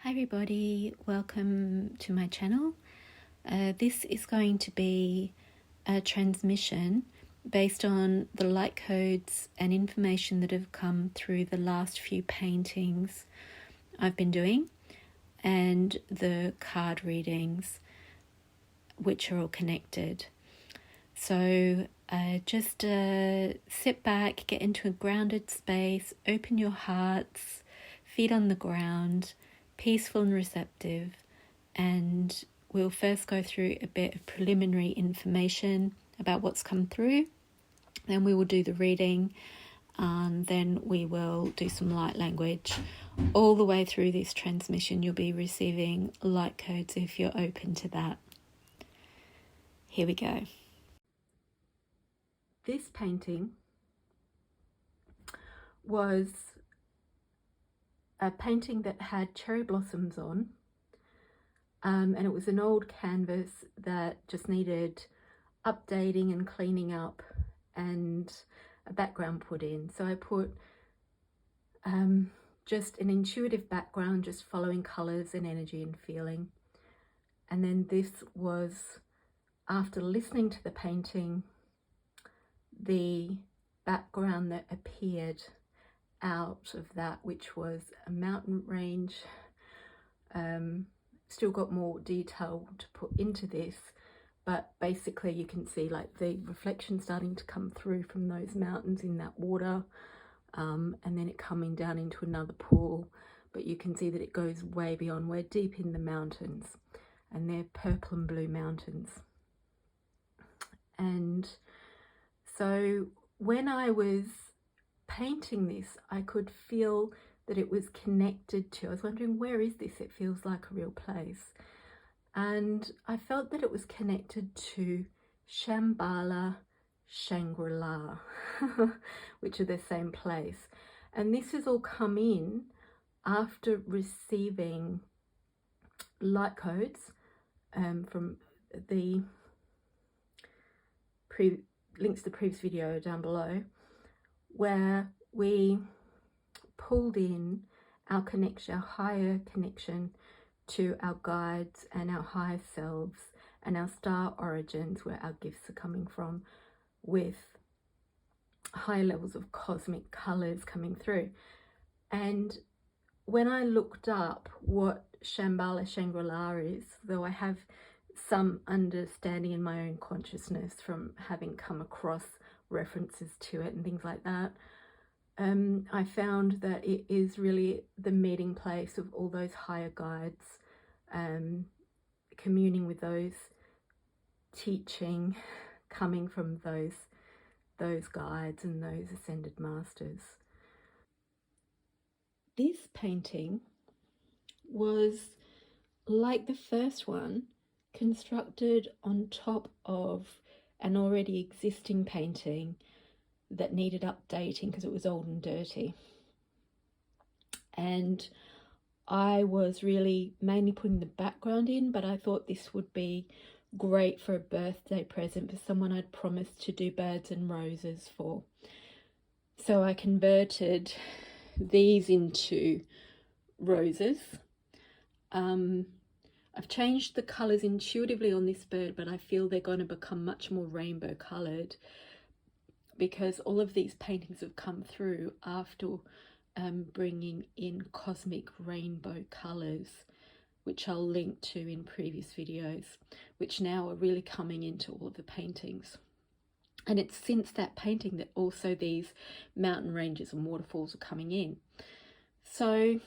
Hi everybody, welcome to my channel. This is going to be a transmission based on the light codes and information that have come through the last few paintings I've been doing and the card readings, which are all connected. So just sit back, get into a grounded space, open your hearts, feet on the ground, peaceful and receptive, and we'll first go through a bit of preliminary information about what's come through. Then we will do the reading, and then we will do some light language. All the way through this transmission you'll be receiving light codes if you're open to that. Here we go. This painting was a painting that had cherry blossoms on, and it was an old canvas that just needed updating and cleaning up and a background put in. So I put just an intuitive background, just following colours and energy and feeling. And then this was, after listening to the painting, the background that appeared out of that, which was a mountain range. Still got more detail to put into this, but basically you can see like the reflection starting to come through from those mountains in that water, and then it coming down into another pool, but you can see that it goes way beyond. We're deep in the mountains, and they're purple and blue mountains. And so when I was painting this, I could feel that it was connected to, I was wondering, where is this? It feels like a real place. And I felt that it was connected to Shambhala, Shangri-La, which are the same place. And this has all come in after receiving light codes from the links to the previous video down below, where we pulled in our connection, our higher connection to our guides and our higher selves and our star origins, where our gifts are coming from, with higher levels of cosmic colors coming through. And when I looked up what Shambhala Shangri-La is, though I have some understanding in my own consciousness from having come across references to it and things like that, I found that it is really the meeting place of all those higher guides, communing with those, teaching coming from those guides and those ascended masters. This painting was, like the first one, constructed on top of an already existing painting that needed updating because it was old and dirty. And I was really mainly putting the background in, but I thought this would be great for a birthday present for someone I'd promised to do birds and roses for. So I converted these into roses. I've changed the colours intuitively on this bird, but I feel they're going to become much more rainbow coloured, because all of these paintings have come through after bringing in cosmic rainbow colours, which I'll link to in previous videos, which now are really coming into all of the paintings. And it's since that painting that also these mountain ranges and waterfalls are coming in. So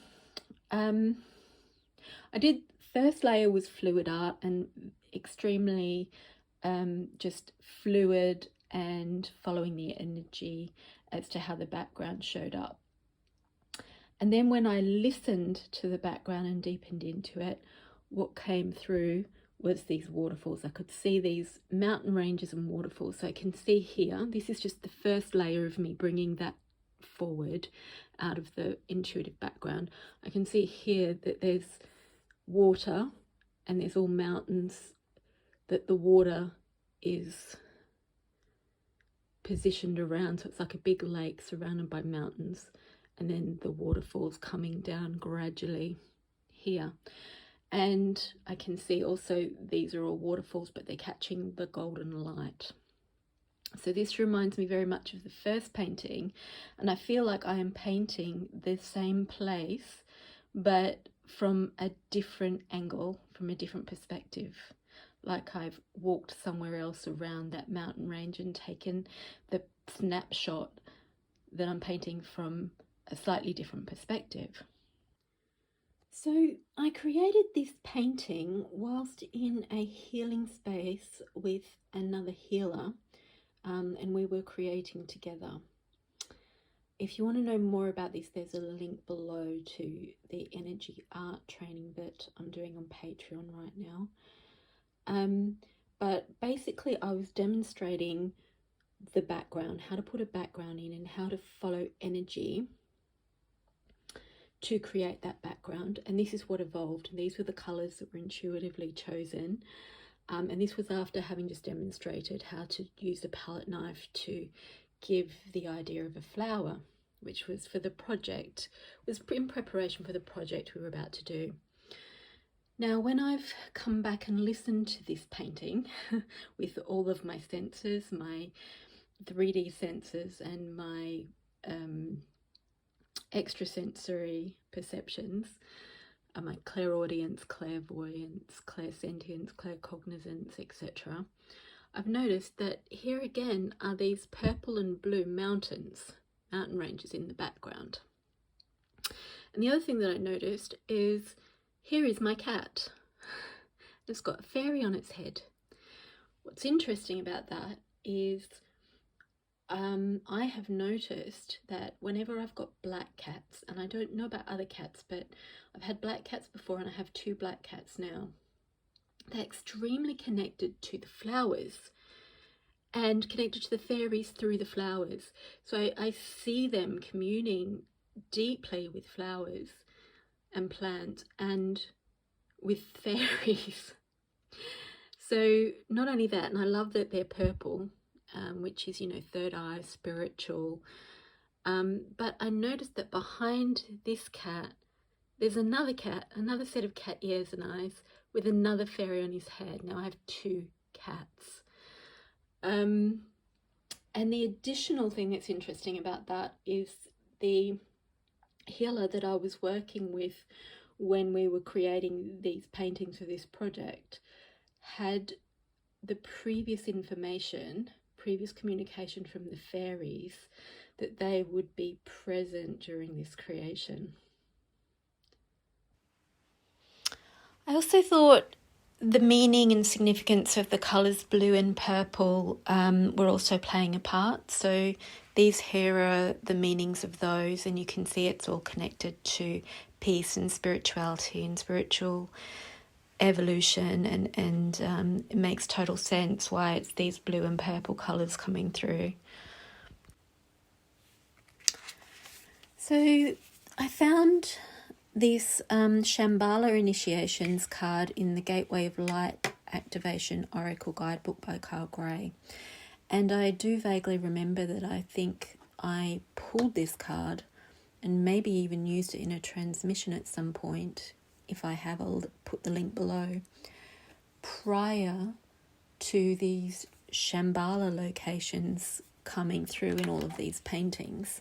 I did, first layer was fluid art and extremely just fluid and following the energy as to how the background showed up. And then when I listened to the background and deepened into it, what came through was these waterfalls. I could see these mountain ranges and waterfalls. So I can see here, this is just the first layer of me bringing that forward out of the intuitive background. I can see here that there's water and there's all mountains, that the water is positioned around, so it's like a big lake surrounded by mountains, and then the waterfalls coming down gradually here. And I can see also these are all waterfalls, but they're catching the golden light. So this reminds me very much of the first painting, and I feel like I am painting the same place, but from a different angle, from a different perspective. Like I've walked somewhere else around that mountain range and taken the snapshot that I'm painting from a slightly different perspective. So I created this painting whilst in a healing space with another healer, and we were creating together. If you want to know more about this, there's a link below to the energy art training that I'm doing on Patreon right now. But basically I was demonstrating the background, how to put a background in and how to follow energy to create that background. And this is what evolved. These were the colours that were intuitively chosen. And this was after having just demonstrated how to use a palette knife to give the idea of a flower, which was for the project, was in preparation for the project we were about to do. Now, when I've come back and listened to this painting with all of my senses, my 3D senses and my extrasensory perceptions, my clairaudience, clairvoyance, clairsentience, claircognizance, etc., I've noticed that here again are these purple and blue mountain ranges in the background. And the other thing that I noticed is here is my cat. It's got a fairy on its head. What's interesting about that is I have noticed that whenever I've got black cats, and I don't know about other cats, but I've had black cats before and I have 2 black cats now, they're extremely connected to the flowers and connected to the fairies through the flowers. So I see them communing deeply with flowers and plants and with fairies. So not only that, and I love that they're purple, which is, you know, third eye, spiritual. But I noticed that behind this cat, there's another cat, another set of cat ears and eyes with another fairy on his head. Now I have 2 cats. And the additional thing that's interesting about that is the healer that I was working with when we were creating these paintings for this project had the previous information, previous communication from the fairies that they would be present during this creation. I also thought the meaning and significance of the colours blue and purple were also playing a part. So these here are the meanings of those, and you can see it's all connected to peace and spirituality and spiritual evolution, and it makes total sense why it's these blue and purple colours coming through. So I found this Shambhala Initiations card in the Gateway of Light Activation Oracle Guidebook by Carl Gray. And I do vaguely remember that I think I pulled this card and maybe even used it in a transmission at some point. If I have, I'll put the link below. Prior to these Shambhala locations coming through in all of these paintings.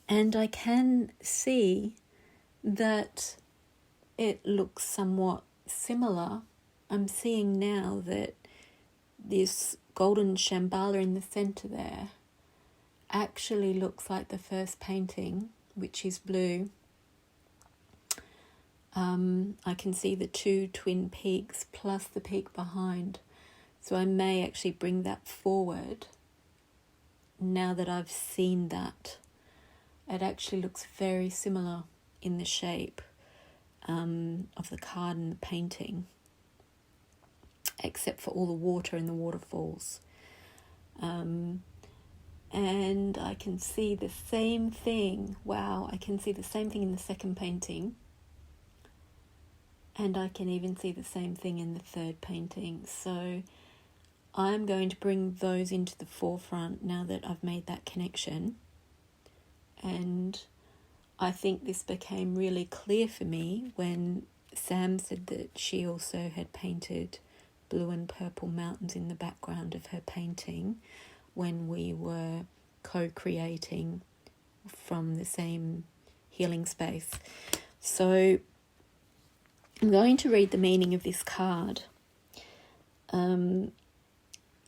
And I can see that it looks somewhat similar. I'm seeing now that this golden Shambhala in the centre there actually looks like the first painting, which is blue. I can see the 2 twin peaks plus the peak behind. So I may actually bring that forward now that I've seen that. It actually looks very similar in the shape of the card and the painting, except for all the water and the waterfalls. And I can see the same thing. Wow, I can see the same thing in the second painting. And I can even see the same thing in the third painting. So I'm going to bring those into the forefront now that I've made that connection. And I think this became really clear for me when Sam said that she also had painted blue and purple mountains in the background of her painting when we were co-creating from the same healing space. So I'm going to read the meaning of this card.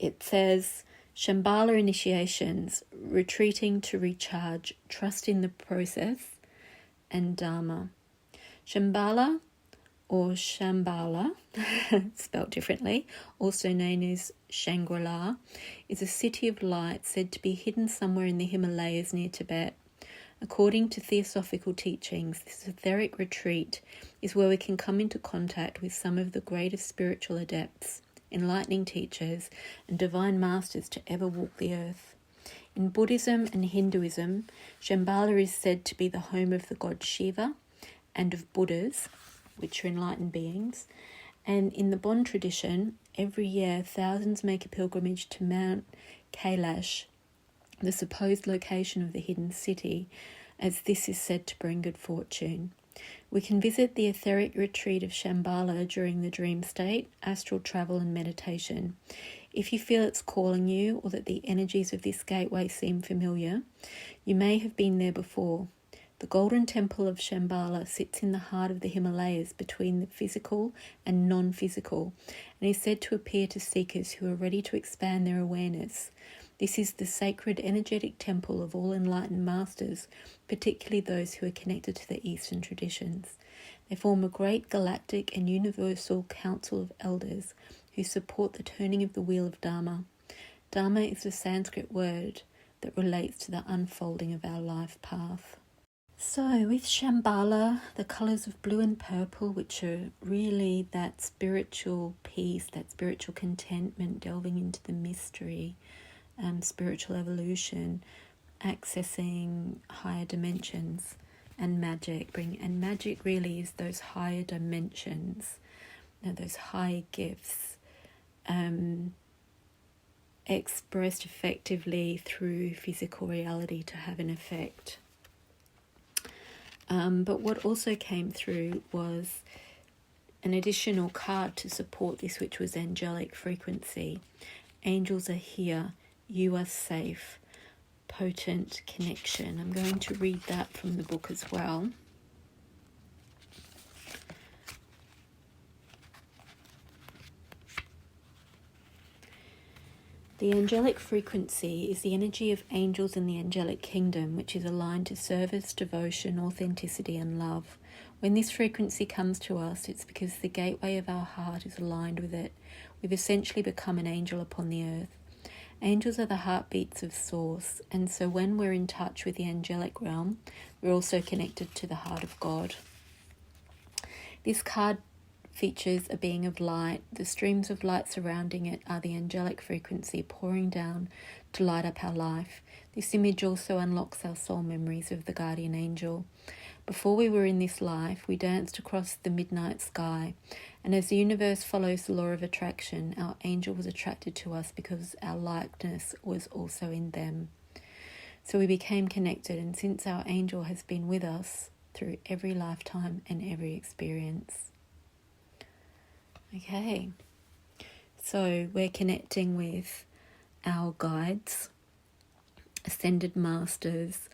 It says, Shambhala initiations, retreating to recharge, trust in the process, and Dharma. Shambhala, or Shambhala, spelt differently, also known as Shangri-La, is a city of light said to be hidden somewhere in the Himalayas near Tibet. According to theosophical teachings, this etheric retreat is where we can come into contact with some of the greatest spiritual adepts, enlightening teachers, and divine masters to ever walk the earth. In Buddhism and Hinduism, Shambhala is said to be the home of the god Shiva and of Buddhas, which are enlightened beings. And in the Bon tradition, every year thousands make a pilgrimage to Mount Kailash, the supposed location of the hidden city, as this is said to bring good fortune. We can visit the etheric retreat of Shambhala during the dream state, astral travel and meditation. If you feel it's calling you or that the energies of this gateway seem familiar, you may have been there before. The golden temple of Shambhala sits in the heart of the Himalayas between the physical and non-physical, and is said to appear to seekers who are ready to expand their awareness. This is the sacred energetic temple of all enlightened masters, particularly those who are connected to the Eastern traditions. They form a great galactic and universal council of elders who support the turning of the wheel of Dharma. Dharma is a Sanskrit word that relates to the unfolding of our life path. So with Shambhala, the colours of blue and purple, which are really that spiritual peace, that spiritual contentment, delving into the mystery, spiritual evolution, accessing higher dimensions, and magic. And magic really is those higher dimensions, those higher gifts, expressed effectively through physical reality to have an effect. But what also came through was an additional card to support this, which was angelic frequency. Angels are here. You are safe. Potent connection. I'm going to read that from the book as well. The angelic frequency is the energy of angels in the angelic kingdom, which is aligned to service, devotion, authenticity, and love. When this frequency comes to us, it's because the gateway of our heart is aligned with it. We've essentially become an angel upon the earth. Angels are the heartbeats of Source, and so when we're in touch with the angelic realm, we're also connected to the heart of God. This card features a being of light. The streams of light surrounding it are the angelic frequency pouring down to light up our life. This image also unlocks our soul memories of the guardian angel. Before we were in this life, we danced across the midnight sky, and as the universe follows the law of attraction, our angel was attracted to us because our likeness was also in them. So we became connected, and since our angel has been with us through every lifetime and every experience. Okay, so we're connecting with our guides, ascended masters,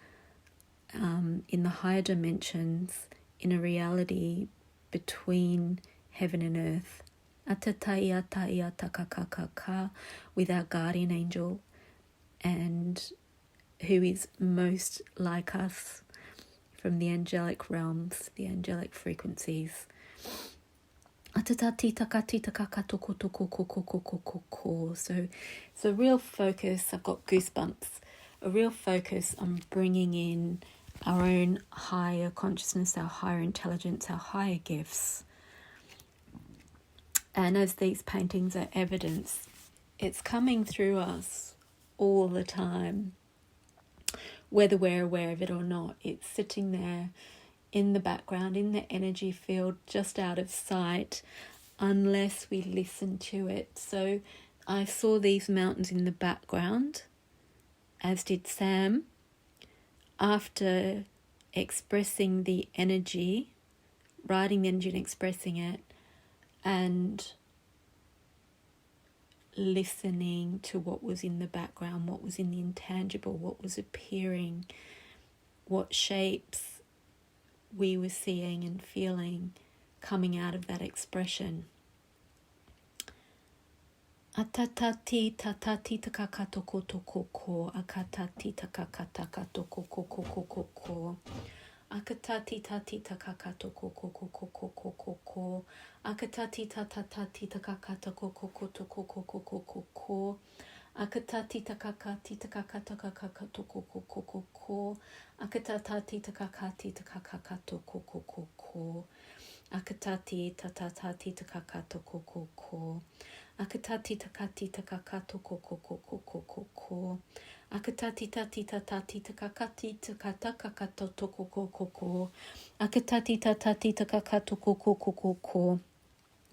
in the higher dimensions, in a reality between heaven and earth. With our guardian angel, and who is most like us from the angelic realms, the angelic frequencies. So real focus, I've got goosebumps, a real focus on bringing in our own higher consciousness, our higher intelligence, our higher gifts. And as these paintings are evidence, it's coming through us all the time, whether we're aware of it or not. It's sitting there in the background, in the energy field, just out of sight, unless we listen to it. So I saw these mountains in the background, as did Sam. After expressing the energy, writing the energy and expressing it, and listening to what was in the background, what was in the intangible, what was appearing, what shapes we were seeing and feeling coming out of that expression. Atatati tatati takakato toko ko, akatati takakata toko ko. Akatati tati takakato ko. Akatati tatati takakata ko. Akatati takakati takakata ko. Akatati takakati takakato ko. Akatati tatatati takakato ko. Akatati takati takakato ko. Akatati tati tatati takakati takatakato ko. Akatati tatati takakato ko.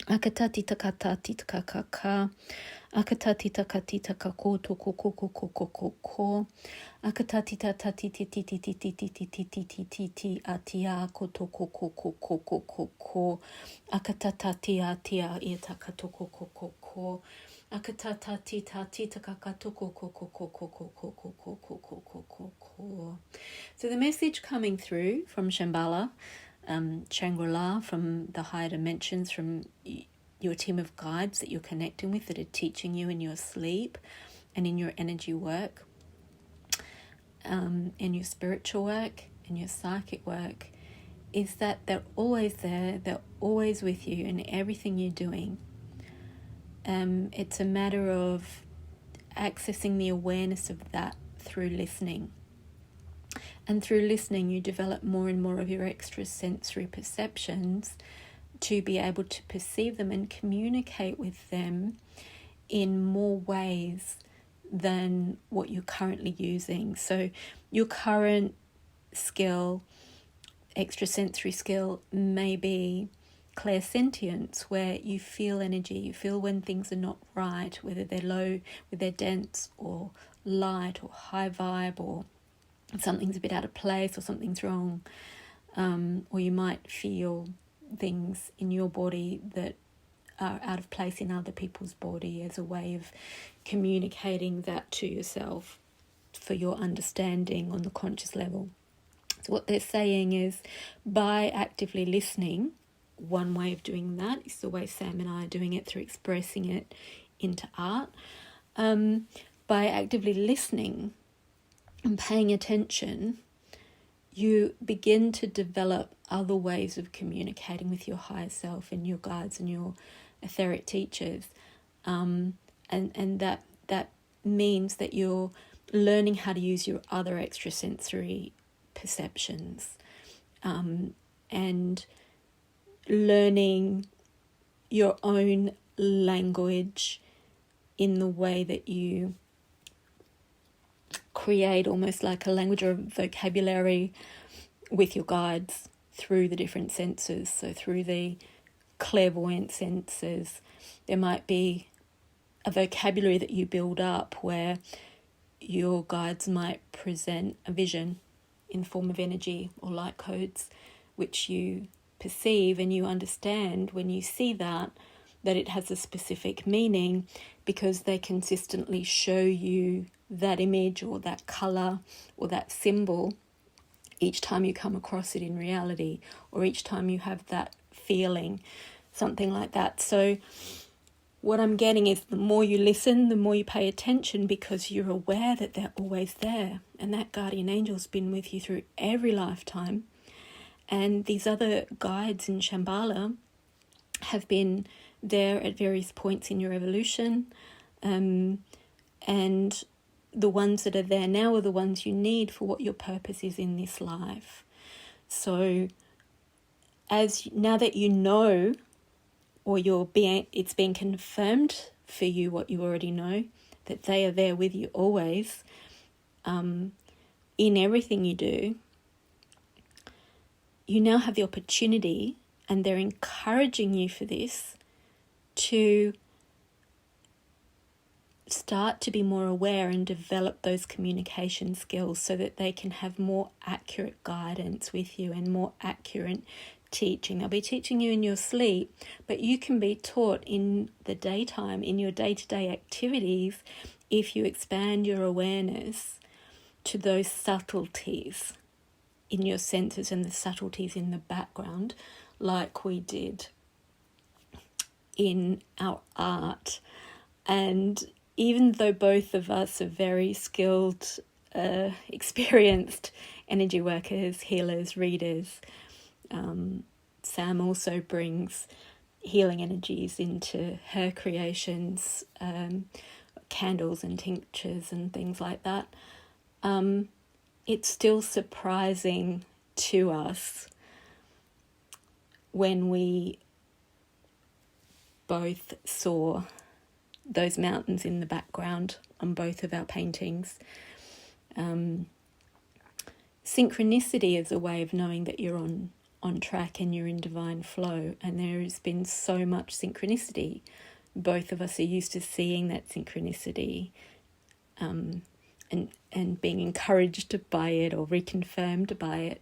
Akatati takatati takakaka. Akatati takati takako ko. Akatati tatati titi atia ko. Akatatati atia itakato ko. Akatatati tati takakato ko. So the message coming through from Shambhala, Shangri-La, from the higher dimensions, from your team of guides that you're connecting with, that are teaching you in your sleep and in your energy work, in your spiritual work, in your psychic work, is that they're always there, they're always with you in everything you're doing. It's a matter of accessing the awareness of that through listening. And through listening, you develop more and more of your extrasensory perceptions to be able to perceive them and communicate with them in more ways than what you're currently using. So your current skill, extrasensory skill, may be clairsentience, where you feel energy, you feel when things are not right, whether they're low, whether they're dense or light or high vibe, or something's a bit out of place or something's wrong, or you might feel things in your body that are out of place in other people's body, as a way of communicating that to yourself for your understanding on the conscious level. So what they're saying is, by actively listening, one way of doing that is the way Sam and I are doing it, through expressing it into art. By actively listening and paying attention, you begin to develop other ways of communicating with your higher self and your guides and your etheric teachers. And that means that you're learning how to use your other extrasensory perceptions, and learning your own language in the way that you create almost like a language or a vocabulary with your guides through the different senses. So through the clairvoyant senses, there might be a vocabulary that you build up where your guides might present a vision in form of energy or light codes, which you perceive and you understand when you see that it has a specific meaning, because they consistently show you that image or that colour or that symbol each time you come across it in reality, or each time you have that feeling, something like that. So what I'm getting is, the more you listen, the more you pay attention, because you're aware that they're always there, and that guardian angel's been with you through every lifetime. And these other guides in Shambhala have been there at various points in your evolution, and the ones that are there now are the ones you need for what your purpose is in this life. So now that you know, or it's been confirmed for you what you already know, that they are there with you always, in everything you do, you now have the opportunity, and they're encouraging you for this, to start to be more aware and develop those communication skills so that they can have more accurate guidance with you and more accurate teaching. They'll be teaching you in your sleep, but you can be taught in the daytime, in your day-to-day activities, if you expand your awareness to those subtleties in your senses and the subtleties in the background, like we did in our art. And even though both of us are very skilled, experienced energy workers, healers, readers, Sam also brings healing energies into her creations, candles and tinctures and things like that. It's still surprising to us when we both saw those mountains in the background on both of our paintings. Synchronicity is a way of knowing that you're on track and you're in divine flow, and there has been so much synchronicity. Both of us are used to seeing that synchronicity and being encouraged by it or reconfirmed by it.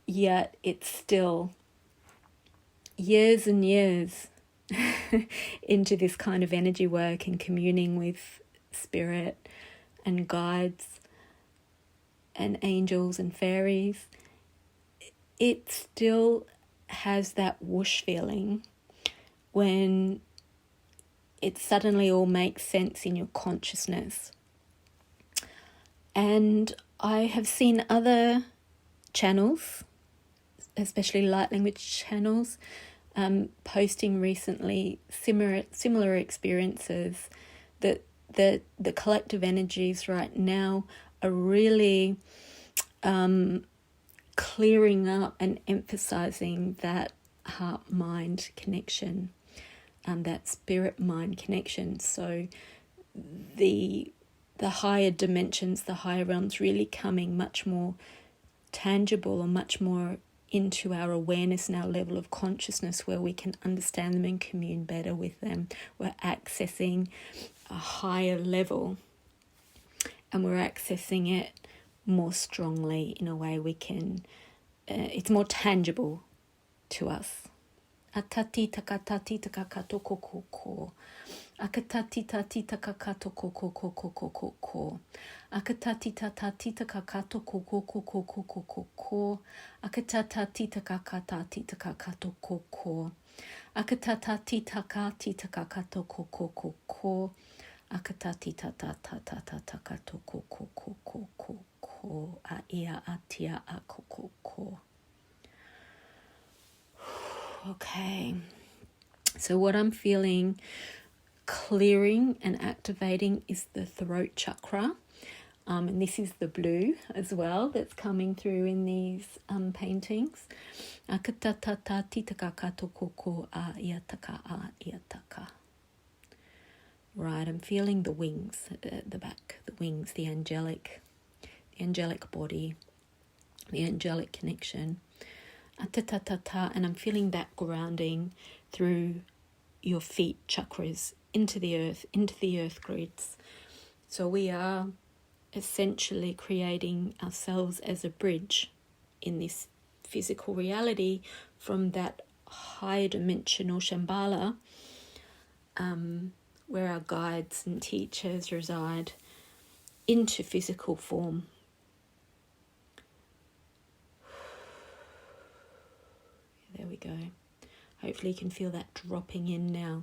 Yet it's still years and years into this kind of energy work and communing with spirit and guides and angels and fairies. It still has that whoosh feeling when it suddenly all makes sense in your consciousness. And I have seen other channels, especially light language channels, posting recently similar experiences, that the collective energies right now are really clearing up and emphasizing that heart-mind connection, that spirit-mind connection. So the higher dimensions, the higher realms really coming much more tangible or much more into our awareness and our level of consciousness, where we can understand them and commune better with them. We're accessing a higher level, and we're accessing it more strongly in a way we can, it's more tangible to us. Atati takatati takakato kokoko. Akatati tati takakato kokoko. Akatati tatati takakato kokoko. Akatati takakatati takakato koko. Akatati takati takakato kokoko. Akatati tatata takato kokoko. Aia atia akokoko. Okay, so what I'm feeling clearing and activating is the throat chakra, and this is the blue as well that's coming through in these paintings. Right, I'm feeling the wings at the back, the wings, the angelic body, the angelic connection. And I'm feeling that grounding through your feet chakras into the earth grids. So we are essentially creating ourselves as a bridge in this physical reality from that higher dimensional Shambhala, where our guides and teachers reside, into physical form. There we go. Hopefully you can feel that dropping in now.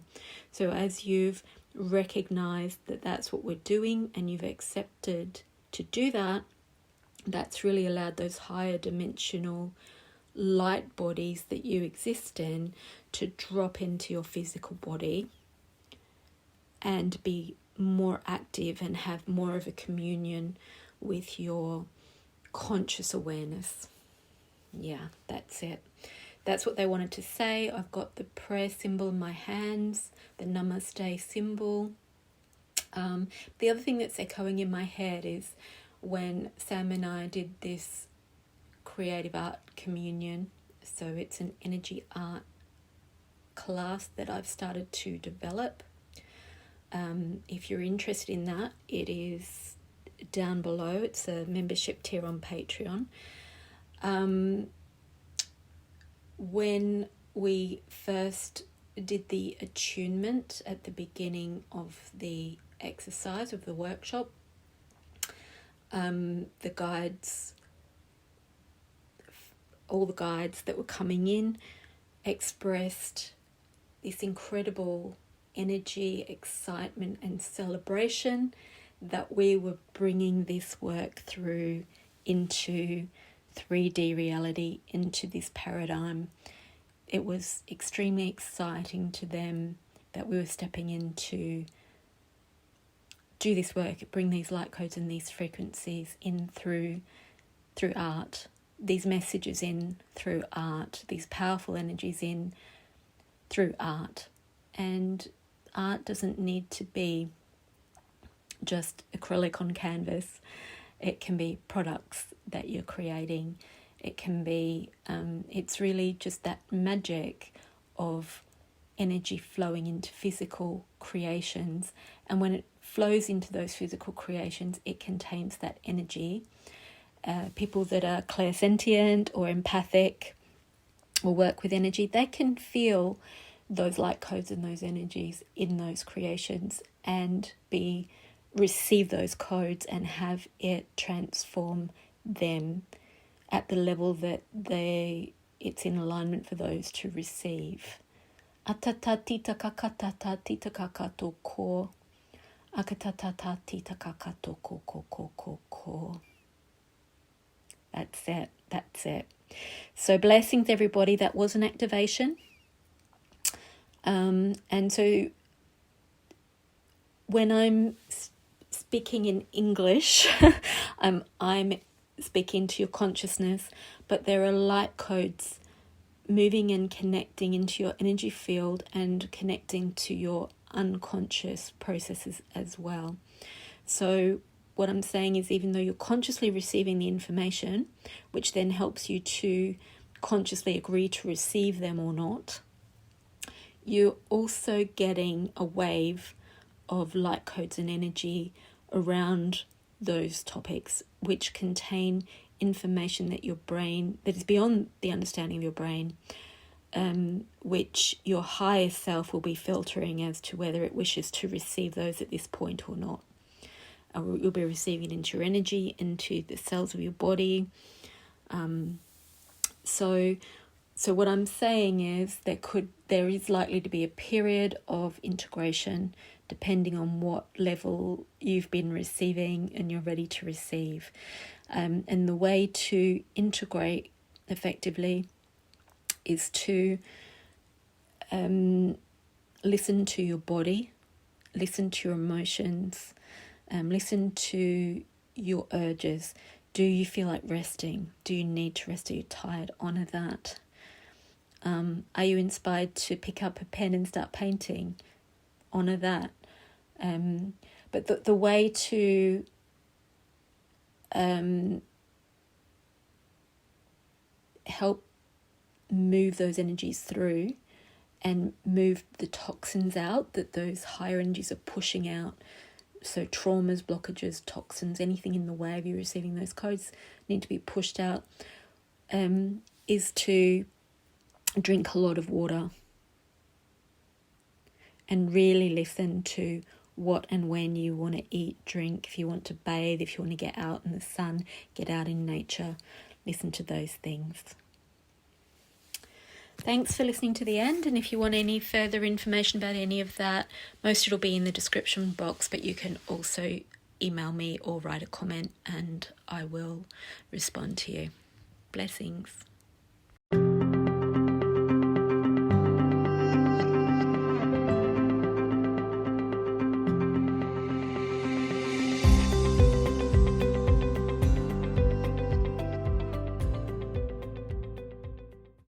So as you've recognized that that's what we're doing and you've accepted to do that, that's really allowed those higher dimensional light bodies that you exist in to drop into your physical body and be more active and have more of a communion with your conscious awareness. Yeah, that's it. That's what they wanted to say. I've got the prayer symbol in my hands, the namaste symbol. The other thing that's echoing in my head is when Sam and I did this creative art communion. So it's an energy art class that I've started to develop. If you're interested in that, it is down below. It's a membership tier on Patreon. When we first did the attunement at the beginning of the exercise of the workshop, the guides, all the guides that were coming in, expressed this incredible energy, excitement and celebration that we were bringing this work through into 3D reality, into this paradigm. It was extremely exciting to them that we were stepping in to do this work, bring these light codes and these frequencies in through art, these messages in through art, these powerful energies in through art. And art doesn't need to be just acrylic on canvas. It can be products that you're creating. It can be, it's really just that magic of energy flowing into physical creations. And when it flows into those physical creations, it contains that energy. People that are clairsentient or empathic or work with energy, they can feel those light codes and those energies in those creations and receive those codes and have it transform them at the level that it's in alignment for those to receive. Atata tita kakatata tita kakato ko. Akatata tita kakato ko ko ko ko ko. That's it. So blessings, everybody. That was an activation. And so when I'm speaking in English, I'm speaking to your consciousness, but there are light codes moving and connecting into your energy field and connecting to your unconscious processes as well. So what I'm saying is, even though you're consciously receiving the information, which then helps you to consciously agree to receive them or not, you're also getting a wave of light codes and energy around those topics, which contain information that is beyond the understanding of your brain, which your higher self will be filtering as to whether it wishes to receive those at this point or not. You'll be receiving it into your energy, into the cells of your body. So what I'm saying is there is likely to be a period of integration depending on what level you've been receiving and you're ready to receive. And the way to integrate effectively is to listen to your body, listen to your emotions, listen to your urges. Do you feel like resting? Do you need to rest? Are you tired? Honor that. Are you inspired to pick up a pen and start painting? Honor that. But the way to help move those energies through and move the toxins out that those higher energies are pushing out. So traumas, blockages, toxins, anything in the way of you receiving those codes need to be pushed out, is to drink a lot of water and really listen to what and when you want to eat, drink, if you want to bathe, if you want to get out in the sun, get out in nature, listen to those things. Thanks for listening to the end, and if you want any further information about any of that, most it'll be in the description box, but you can also email me or write a comment and I will respond to you. Blessings.